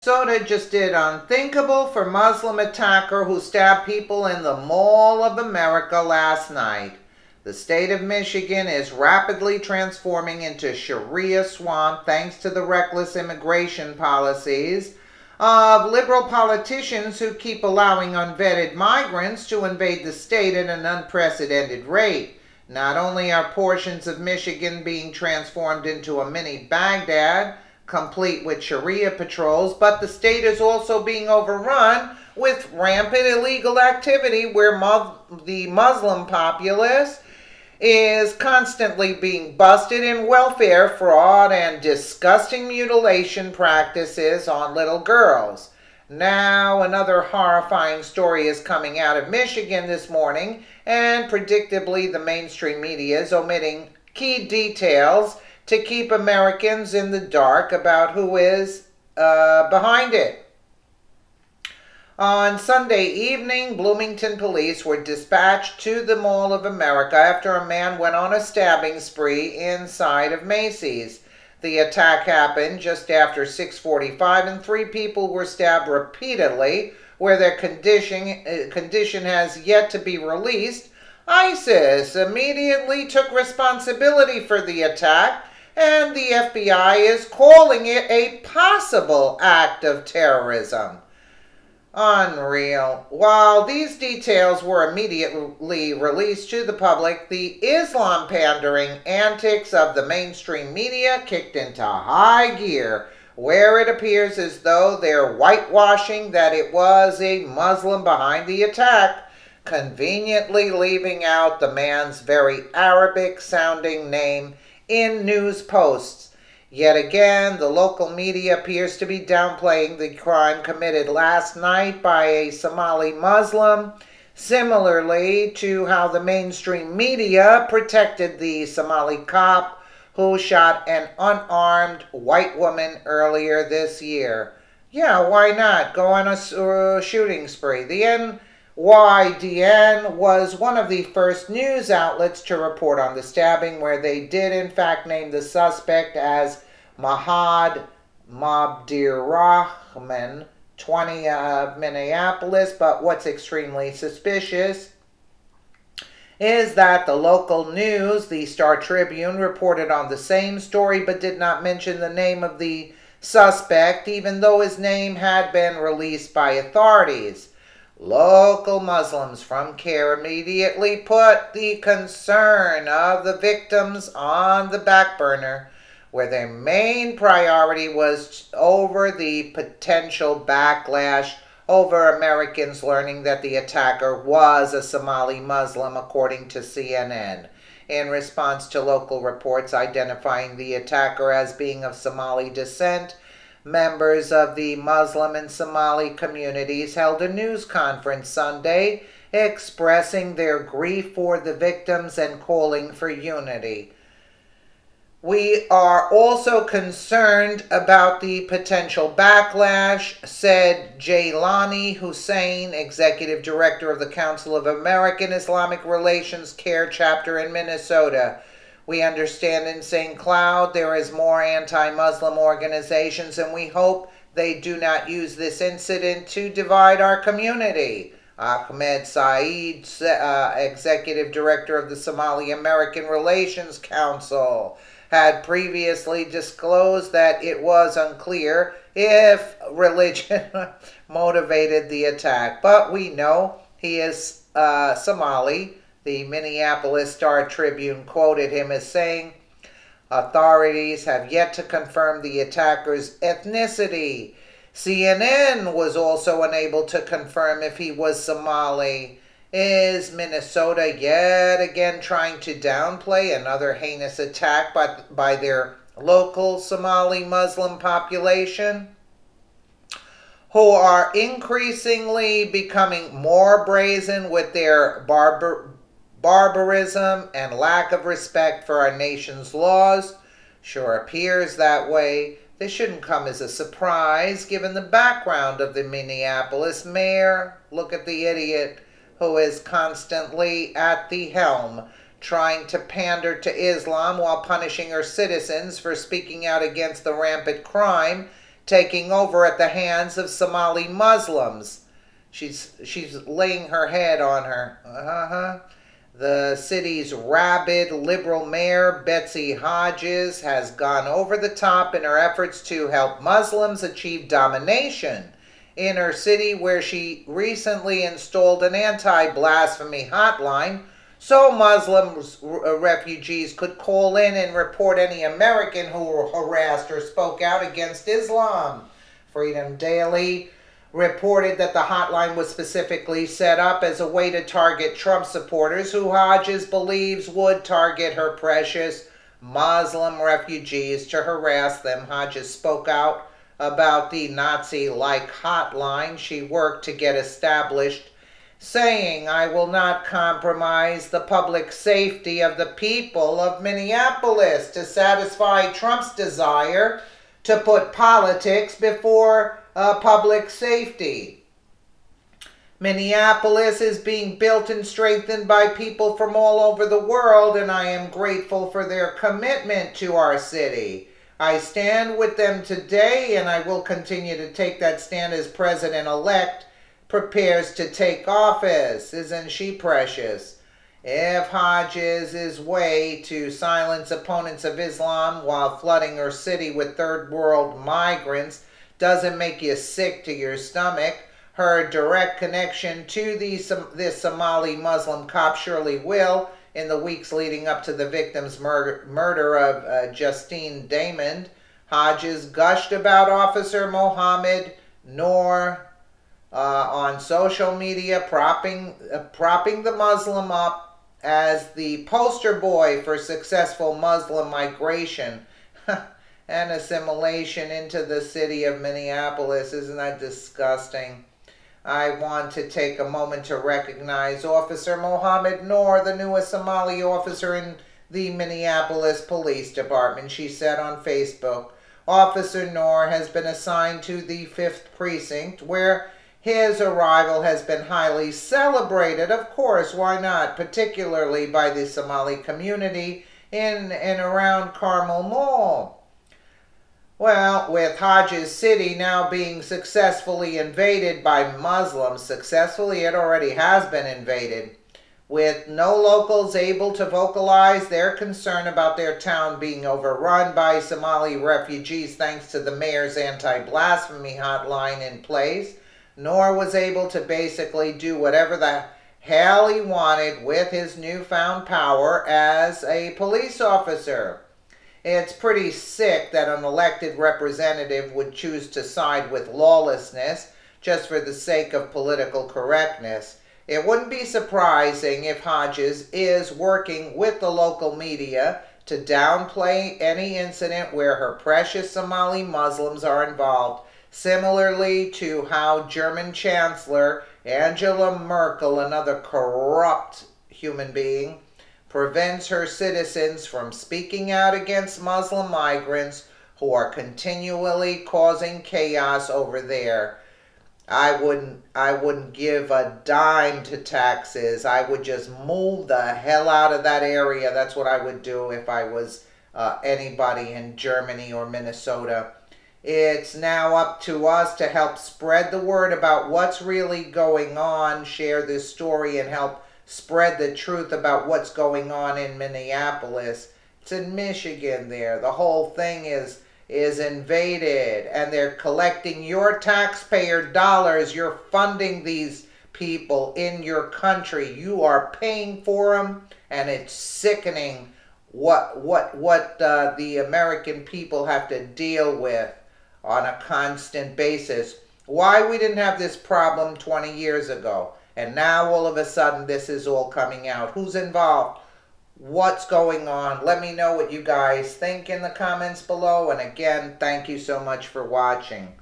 Minnesota just did Unthinkable for Muslim attacker who stabbed people in the Mall of America last night. The state of Michigan is rapidly transforming into Sharia swamp thanks to the reckless immigration policies of liberal politicians who keep allowing unvetted migrants to invade the state at an unprecedented rate. Not only are portions of Michigan being transformed into a mini Baghdad, complete with Sharia patrols, but the state is also being overrun with rampant illegal activity where the Muslim populace is constantly being busted in welfare fraud and disgusting mutilation practices on little girls. Now, another horrifying story is coming out of Michigan this morning, and predictably, the mainstream media is omitting key details to keep Americans in the dark about who is behind it. On Sunday evening, Bloomington police were dispatched to the Mall of America after a man went on a stabbing spree inside of Macy's. The attack happened just after 6:45 and 3 people were stabbed repeatedly, where their condition has yet to be released. ISIS immediately took responsibility for the attack, and the FBI is calling it a possible act of terrorism. Unreal. While these details were immediately released to the public, the Islam-pandering antics of the mainstream media kicked into high gear, where it appears as though they're whitewashing that it was a Muslim behind the attack, conveniently leaving out the man's very Arabic-sounding name in news posts. Yet again, the local media appears to be downplaying the crime committed last night by a Somali Muslim, similarly to how the mainstream media protected the Somali cop who shot an unarmed white woman earlier this year. Yeah, why not? Go on a shooting spree. The NYDN was one of the first news outlets to report on the stabbing, where they did in fact name the suspect as Mahad Mabdirrahman, 20 of Minneapolis. But what's extremely suspicious is that the local news, the Star Tribune, reported on the same story but did not mention the name of the suspect, even though his name had been released by authorities. Local Muslims from CARE immediately put the concern of the victims on the back burner, where their main priority was over the potential backlash over Americans learning that the attacker was a Somali Muslim, according to CNN. In response to local reports identifying the attacker as being of Somali descent, members of the Muslim and Somali communities held a news conference Sunday expressing their grief for the victims and calling for unity. We are also concerned about the potential backlash, said Jailani Hussein, Executive Director of the Council of American Islamic Relations CARE chapter in Minnesota. We understand in St. Cloud there is more anti-Muslim organizations, and we hope they do not use this incident to divide our community. Ahmed Saeed, Executive Director of the Somali American Relations Council, had previously disclosed that it was unclear if religion motivated the attack. But we know he is Somali. The Minneapolis Star Tribune quoted him as saying, "Authorities have yet to confirm the attacker's ethnicity." CNN was also unable to confirm if he was Somali. Is Minnesota yet again trying to downplay another heinous attack by their local Somali Muslim population, who are increasingly becoming more brazen with their barbarism and lack of respect for our nation's laws? Sure appears that way. This shouldn't come as a surprise given the background of the Minneapolis mayor. Look at the idiot who is constantly at the helm, trying to pander to Islam while punishing her citizens for speaking out against the rampant crime taking over at the hands of Somali Muslims. She's laying her head on her. The city's rabid liberal mayor, Betsy Hodges, has gone over the top in her efforts to help Muslims achieve domination in her city, where she recently installed an anti-blasphemy hotline so Muslim refugees could call in and report any American who harassed or spoke out against Islam. Freedom Daily reported that the hotline was specifically set up as a way to target Trump supporters who Hodges believes would target her precious Muslim refugees to harass them. Hodges spoke out about the Nazi-like hotline she worked to get established, saying, "I will not compromise the public safety of the people of Minneapolis to satisfy Trump's desire to put politics before public safety. Minneapolis is being built and strengthened by people from all over the world, and I am grateful for their commitment to our city. I stand with them today, and I will continue to take that stand as president-elect prepares to take office." Isn't she precious? If Hodges' way to silence opponents of Islam while flooding her city with third world migrants doesn't make you sick to your stomach, her direct connection to this Somali Muslim cop surely will. In the weeks leading up to the victim's murder of Justine Damond, Hodges gushed about Officer Mohammed Noor on social media, propping the Muslim up as the poster boy for successful Muslim migration and assimilation into the city of Minneapolis. Isn't that disgusting? I want to take a moment to recognize Officer Mohammed Noor, the newest Somali officer in the Minneapolis Police Department. She said on Facebook, Officer Noor has been assigned to the 5th Precinct, where his arrival has been highly celebrated. Of course, why not? Particularly by the Somali community in and around Carmel Mall. Well, with Hodges City now being successfully invaded by Muslims, successfully, it already has been invaded, with no locals able to vocalize their concern about their town being overrun by Somali refugees thanks to the mayor's anti-blasphemy hotline in place, Noor was able to basically do whatever the hell he wanted with his newfound power as a police officer. It's pretty sick that an elected representative would choose to side with lawlessness just for the sake of political correctness. It wouldn't be surprising if Hodges is working with the local media to downplay any incident where her precious Somali Muslims are involved, similarly to how German Chancellor Angela Merkel, another corrupt human being, prevents her citizens from speaking out against Muslim migrants who are continually causing chaos over there. I wouldn't give a dime to taxes. I would just move the hell out of that area. That's what I would do if I was anybody in Germany or Minnesota. It's now up to us to help spread the word about what's really going on, share this story, and help spread the truth about what's going on in Minneapolis. It's in Michigan there. The whole thing is invaded, and they're collecting your taxpayer dollars. You're funding these people in your country. You are paying for them, and it's sickening what the American people have to deal with on a constant basis. Why we didn't have this problem 20 years ago. And now all of a sudden this is all coming out. Who's involved? What's going on? Let me know what you guys think in the comments below. And again, thank you so much for watching.